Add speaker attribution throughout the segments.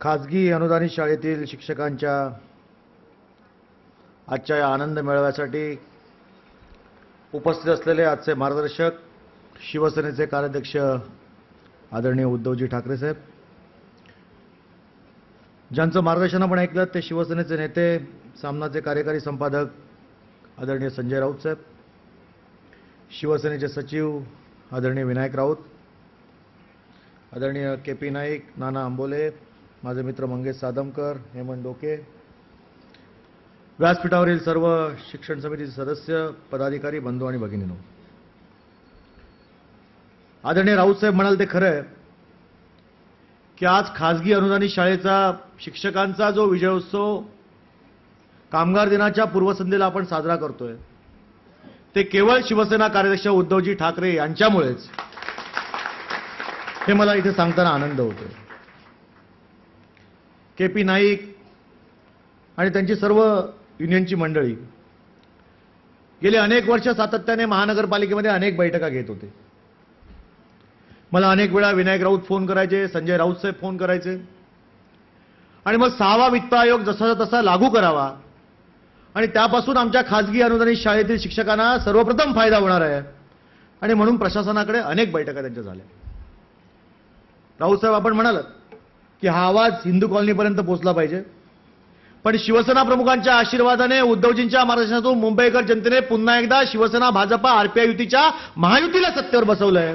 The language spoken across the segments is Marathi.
Speaker 1: खाजगी अनुदानित शाळेतील शिक्षकांच्या आजच्या या आनंद मेळाव्यासाठी उपस्थित असलेले आजचे मार्गदर्शक शिवसेनेचे कार्याध्यक्ष आदरणीय उद्धवजी ठाकरे साहेब, ज्यांचं मार्गदर्शन आपण ऐकलं ते शिवसेनेचे नेते सामनाचे कार्यकारी संपादक आदरणीय संजय राऊत साहेब, शिवसेनेचे सचिव आदरणीय विनायक राऊत, आदरणीय के.पी. नाईक, नाना आंबोले, माझे मित्र मंगेश सादमकर, हेमंत डोके, व्यासपीठावरील सर्व शिक्षण समितीचे सदस्य, पदाधिकारी, बंधू आणि भगिनींनो, आदरणीय राऊत साहेब म्हणाल ते खरं आहे की आज खाजगी अनुदानित शाळेचा शिक्षकांचा जो विजयोत्सव कामगार दिनाच्या पूर्वसंध्येला आपण साजरा करतोय ते केवळ शिवसेना कार्याध्यक्ष उद्धवजी ठाकरे यांच्यामुळेच, हे मला इथे सांगताना आनंद होतोय. के.पी. नाईक आणि त्यांची सर्व युनियनची मंडळी गेली अनेक वर्ष सातत्याने महानगरपालिकेमध्ये अनेक बैठका घेत होते. मला अनेक वेळा विनायक राऊत फोन करायचे, संजय राऊत साहेब फोन करायचे आणि मग 6वा वित्त आयोग जसा तसा लागू करावा आणि त्यापासून आमच्या खाजगी अनुदानित शाळेतील शिक्षकांना सर्वप्रथम फायदा होणार आहे आणि म्हणून प्रशासनाकडे अनेक बैठका त्यांच्या झाल्या. राऊत साहेब, आपण म्हणालात की हा आवाज हिंदू कॉलनीपर्यंत पोहोचला पाहिजे, पण शिवसेना प्रमुखांच्या आशीर्वादाने, उद्धवजींच्या मार्गदर्शनातून मुंबईकर जनतेने पुन्हा एकदा शिवसेना, भाजपा, आरपीआय युतीच्या महायुतीला सत्तेवर बसवलंय.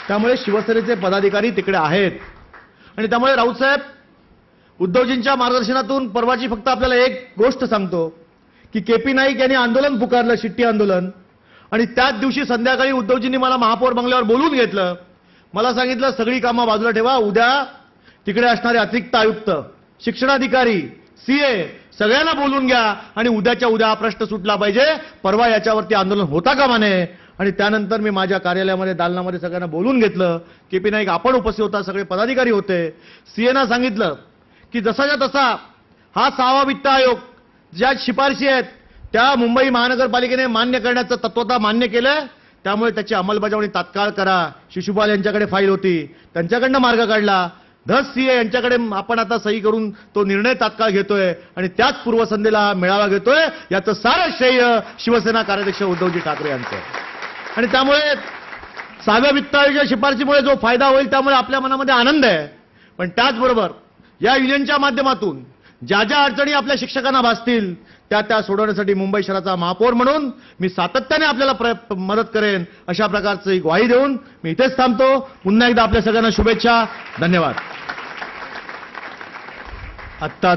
Speaker 1: त्यामुळे शिवसेनेचे पदाधिकारी तिकडे आहेत आणि त्यामुळे राऊत साहेब, उद्धवजींच्या मार्गदर्शनातून परवाची फक्त आपल्याला एक गोष्ट सांगतो की के.पी. नाईक यांनी आंदोलन पुकारलं, शिट्टी आंदोलन, आणि त्याच दिवशी संध्याकाळी उद्धवजींनी मला महापौर बंगल्यावर बोलवून घेतलं. मला सांगितलं सगळी कामं बाजूला ठेवा, उद्या तिकडे असणारे अतिरिक्त आयुक्त, शिक्षणाधिकारी, सीए सगळ्यांना बोलून घ्या आणि उद्याच्या उद्या हा प्रश्न सुटला पाहिजे, परवा याच्यावरती आंदोलन होता कामा नये. आणि त्यानंतर मी माझ्या कार्यालयामध्ये दालनामध्ये सगळ्यांना बोलून घेतलं. के.पी. नाईक आपण उपस्थित होता, सगळे पदाधिकारी होते. सीएना सांगितलं की जसाच्या तसा हा 6वा वित्त आयोग ज्या शिफारशी आहेत त्या मुंबई महानगरपालिकेने मान्य करण्याचं तत्वता मान्य केलंय, त्यामुळे त्याची अंमलबजावणी तात्काळ करा. शिशुपाल यांच्याकडे फाईल होती, त्यांच्याकडनं मार्ग काढला. धस सीए यांच्याकडे आपण आता सही करून तो निर्णय तात्काळ घेतोय आणि त्याच पूर्वसंध्येला मेळावा घेतोय. याचं सारं श्रेय शिवसेना कार्याध्यक्ष उद्धवजी ठाकरे यांचं. आणि त्यामुळे 6व्या वित्त आयोगाच्या शिफारशीमुळे जो फायदा होईल त्यामुळे आपल्या मनामध्ये आनंद आहे. पण त्याचबरोबर या युनियनच्या माध्यमातून ज्या ज्या अडचणी आपल्या शिक्षकांना भासतील त्या सोडवण्यासाठी मुंबई शहराचा महापौर म्हणून मी सातत्याने आपल्याला मदत करेन, अशा प्रकारची ग्वाही देऊन मी इथेच थांबतो. पुन्हा एकदा आपल्या सगळ्यांना शुभेच्छा. धन्यवाद. आत्ता